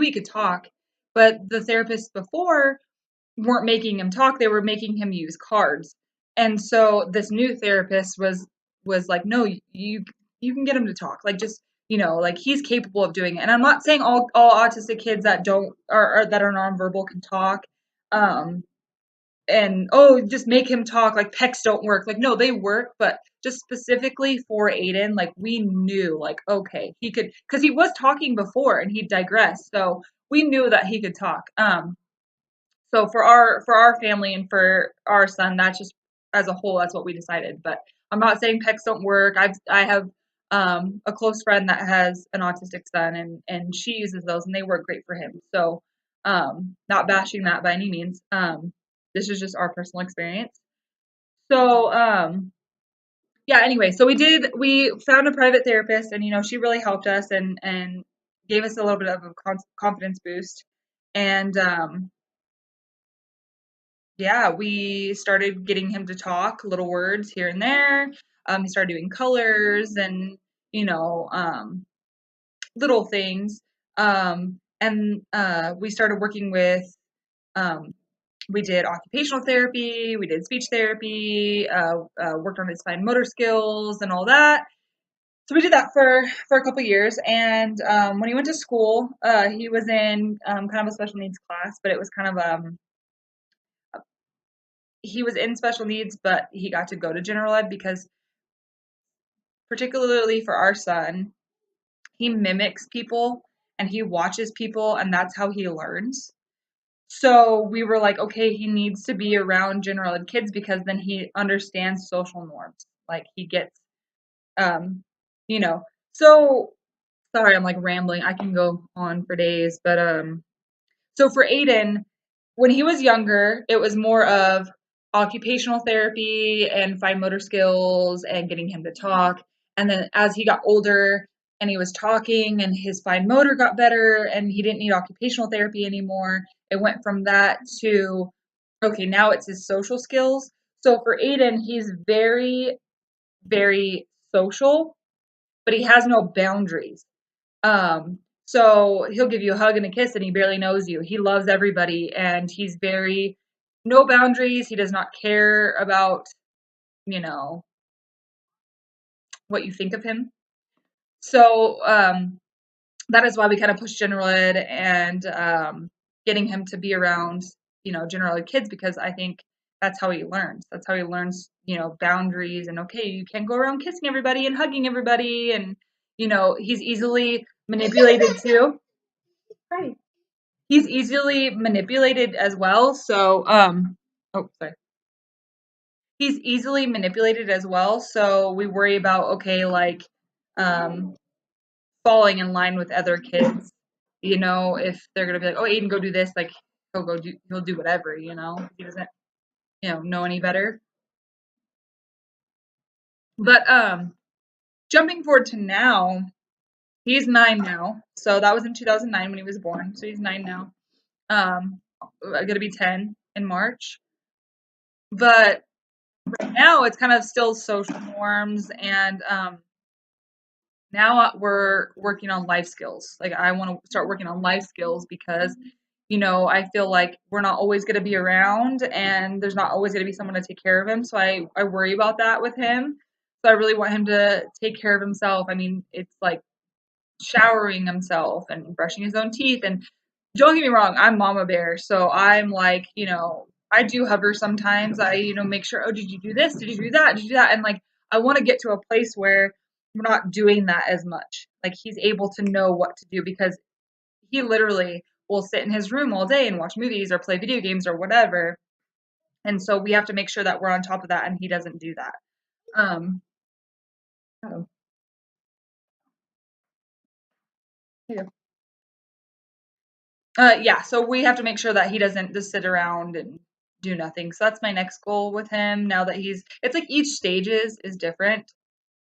he could talk, but the therapists before weren't making him talk, they were making him use cards. And so this new therapist was like, no, you can get him to talk. Like, just, like, he's capable of doing it. And I'm not saying all autistic kids that don't are that are nonverbal can talk. And just make him talk, like pecs don't work. Like, no, they work, but just specifically for Aiden, like, we knew, like, okay, he could, because he was talking before and he digressed, so we knew that he could talk. So for our family and for our son, that's just, as a whole, that's what we decided. But I'm not saying pecs don't work. I have a close friend that has an autistic son, and she uses those and they work great for him. So not bashing that by any means. This is just our personal experience. So yeah, anyway, so we found a private therapist, and she really helped us and gave us a little bit of a confidence boost. And yeah, we started getting him to talk little words here and there. He started doing colors and, little things. And we started working with, um, we did occupational therapy, we did speech therapy, worked on his fine motor skills and all that. So we did that for a couple years. And when he went to school, he was in kind of a special needs class, but it was kind of he was in special needs, but he got to go to general ed because, particularly for our son, he mimics people and he watches people, and that's how he learns. So we were like, okay, he needs to be around general ed kids because then he understands social norms. Like, he gets, um, you know. So sorry, I'm like rambling. I can go on for days, but so for Aiden, when he was younger, it was more of occupational therapy and fine motor skills and getting him to talk. And then as he got older and he was talking and his fine motor got better and he didn't need occupational therapy anymore, it went from that to, okay, now it's his social skills. So for Aiden, he's very, very social, but he has no boundaries. So he'll give you a hug and a kiss and he barely knows you. He loves everybody and he's very no boundaries. He does not care about, you know, what you think of him. So that is why we kind of push general ed and getting him to be around, general ed kids, because I think that's how he learns. That's how he learns, boundaries and, okay, you can't go around kissing everybody and hugging everybody, and he's easily manipulated too. Right. He's easily manipulated as well. So, oh, sorry. He's easily manipulated as well. So we worry about, okay, like, um, falling in line with other kids. If they're gonna be like, oh, Aiden, go do this, like, he'll do whatever. He doesn't, know any better. But jumping forward to now, he's 9 now. So that was in 2009 when he was born. So he's 9 now. Gonna be 10 in March. But right now it's kind of still social norms, and now we're working on life skills. Like, I want to start working on life skills because I feel like we're not always going to be around and there's not always going to be someone to take care of him, so I worry about that with him. So I really want him to take care of himself. I mean, it's like showering himself and brushing his own teeth. And don't get me wrong, I'm mama bear, so I'm like, I do hover sometimes. I, make sure, oh, did you do this? Did you do that? Did you do that? And like, I want to get to a place where we're not doing that as much. Like, he's able to know what to do because he literally will sit in his room all day and watch movies or play video games or whatever. And so we have to make sure that we're on top of that and he doesn't do that. Oh, yeah. Yeah, so we have to make sure that he doesn't just sit around and do nothing. So that's my next goal with him now that it's like each stages is different.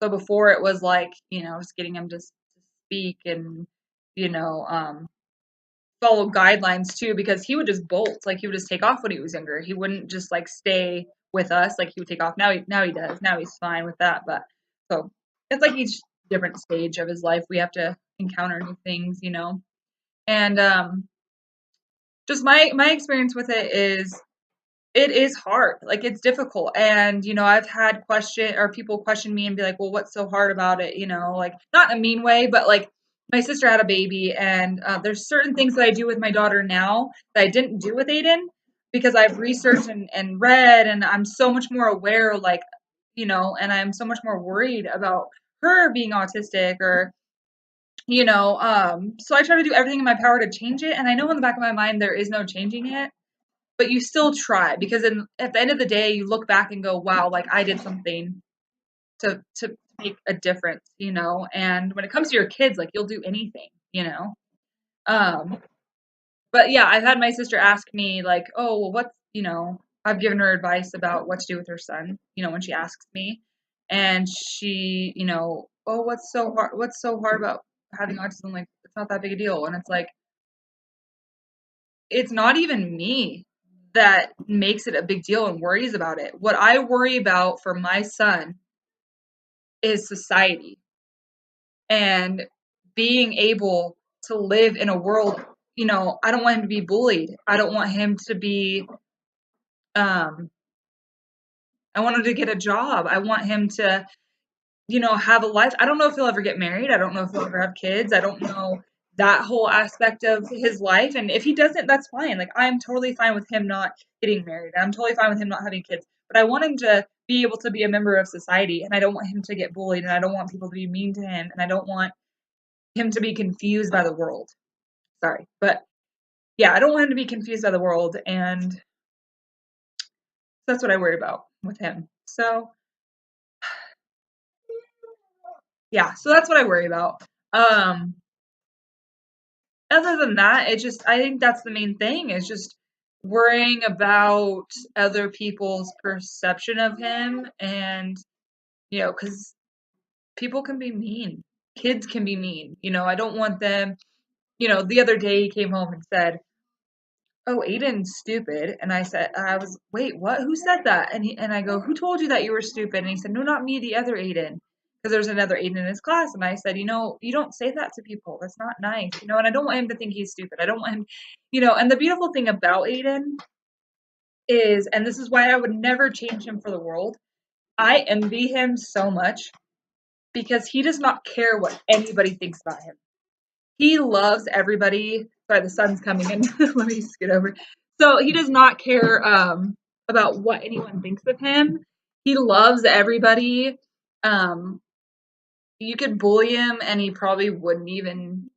So before it was like, just getting him to speak and, you know, um, follow guidelines too, because he would just bolt. Like, he would just take off when he was younger. He wouldn't just like stay with us. Like, he would take off. Now he does. Now he's fine with that. But so it's like each different stage of his life we have to encounter new things. And just my experience with it is hard. Like it's difficult. And, I've had people question me and be like, well, what's so hard about it? Like not in a mean way, but like my sister had a baby and there's certain things that I do with my daughter now that I didn't do with Aiden because I've researched and read and I'm so much more aware, like, and I'm so much more worried about her being autistic or, so I try to do everything in my power to change it. And I know in the back of my mind, there is no changing it, but you still try because at the end of the day, you look back and go, wow, like I did something to make a difference, and when it comes to your kids, like you'll do anything. Um, but yeah, I've had my sister ask me like, oh, well, I've given her advice about what to do with her son, when she asks me, and she, oh, what's so hard about having autism? Like, it's not that big a deal. And it's like, it's not even me that makes it a big deal and worries about it. What I worry about for my son is society and being able to live in a world, I don't want him to be bullied. I don't want him to be um I want him to get a job. I want him to, have a life. I don't know if he'll ever get married. I don't know if he'll ever have kids. I don't know that whole aspect of his life. And if he doesn't, that's fine. Like I'm totally fine with him not getting married. I'm totally fine with him not having kids. But I want him to be able to be a member of society and I don't want him to get bullied and I don't want people to be mean to him and I don't want him to be confused by the world. Sorry. But yeah, I don't want him to be confused by the world and that's what I worry about with him. So yeah, so that's what I worry about. Um Other than that, I think that's the main thing is just worrying about other people's perception of him and, because people can be mean. Kids can be mean. I don't want them, the other day he came home and said, oh, Aiden's stupid. And wait, what? Who said that? And I go, who told you that you were stupid? And he said, no, not me, the other Aiden. Because there's another Aiden in his class. And I said, you don't say that to people. That's not nice. And I don't want him to think he's stupid. I don't want him, and the beautiful thing about Aiden is, and this is why I would never change him for the world. I envy him so much because he does not care what anybody thinks about him. He loves everybody. Sorry, the sun's coming in. Let me scoot over. So he does not care about what anyone thinks of him. He loves everybody. Um, you could bully him, and he probably wouldn't even.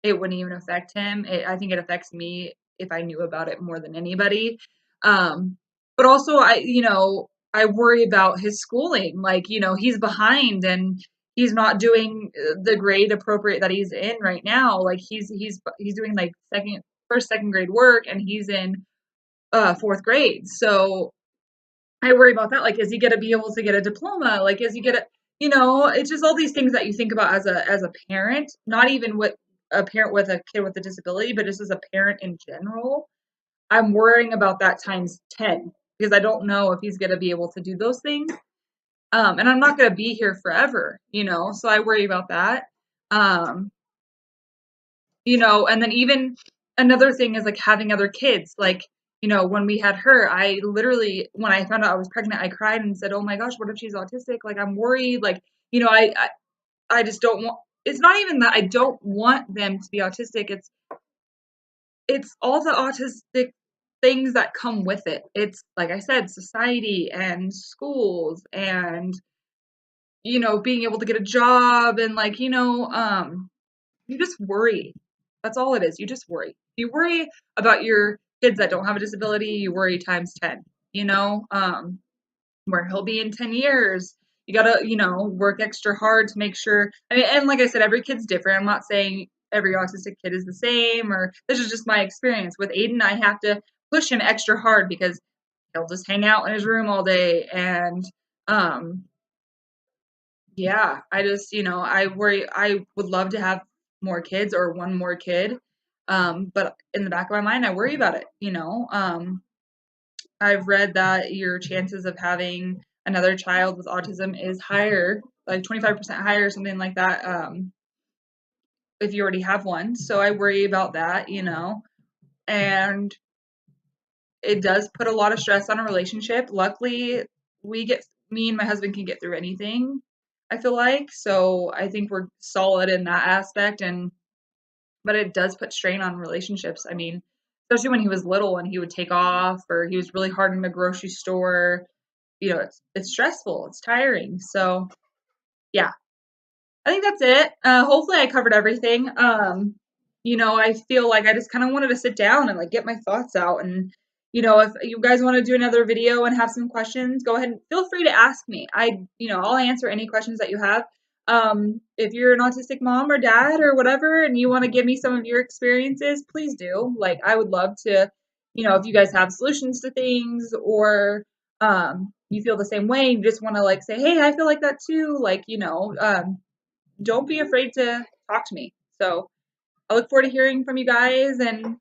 It wouldn't even affect him. I think it affects me if I knew about it more than anybody. But also, I worry about his schooling. Like, he's behind and he's not doing the grade appropriate that he's in right now. Like he's doing like second grade work and he's in fourth grade. So I worry about that. Like, is he gonna be able to get a diploma? Like, is he gonna, it's just all these things that you think about as a parent, not even with a parent with a kid with a disability, but just as a parent in general. I'm worrying about that times 10 because I don't know if he's gonna be able to do those things. And I'm not gonna be here forever, so I worry about that. Um, and then even another thing is like having other kids. Like, when we had her, I literally, when I found out I was pregnant, I cried and said, oh my gosh, what if she's autistic? Like, I'm worried. Like, I just don't want, it's not even that I don't want them to be autistic. It's all the autistic things that come with it. It's like I said, society and schools and, being able to get a job and like, you just worry. That's all it is. You just worry. You worry about your kids that don't have a disability, you worry times 10, where he'll be in 10 years. You gotta, work extra hard to make sure. I mean, and like I said, every kid's different. I'm not saying every autistic kid is the same, or this is just my experience. With Aiden, I have to push him extra hard because he'll just hang out in his room all day. And um, yeah, I just, I worry. I would love to have more kids or one more kid. But in the back of my mind, I worry about it. I've read that your chances of having another child with autism is higher, like 25% higher, something like that. if you already have one. So I worry about that, and it does put a lot of stress on a relationship. Luckily, me and my husband can get through anything, I feel like. So I think we're solid in that aspect, but it does put strain on relationships. I mean, especially when he was little and he would take off or he was really hard in the grocery store. It's stressful, it's tiring. So yeah, I think that's it. Hopefully I covered everything. I feel like I just kind of wanted to sit down and like get my thoughts out. And, if you guys want to do another video and have some questions, go ahead and feel free to ask me. I'll answer any questions that you have. If you're an autistic mom or dad or whatever, and you want to give me some of your experiences, please do. Like, I would love to, if you guys have solutions to things, or you feel the same way, you just want to like say, hey, I feel like that too. Like, don't be afraid to talk to me. So I look forward to hearing from you guys, and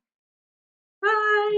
bye.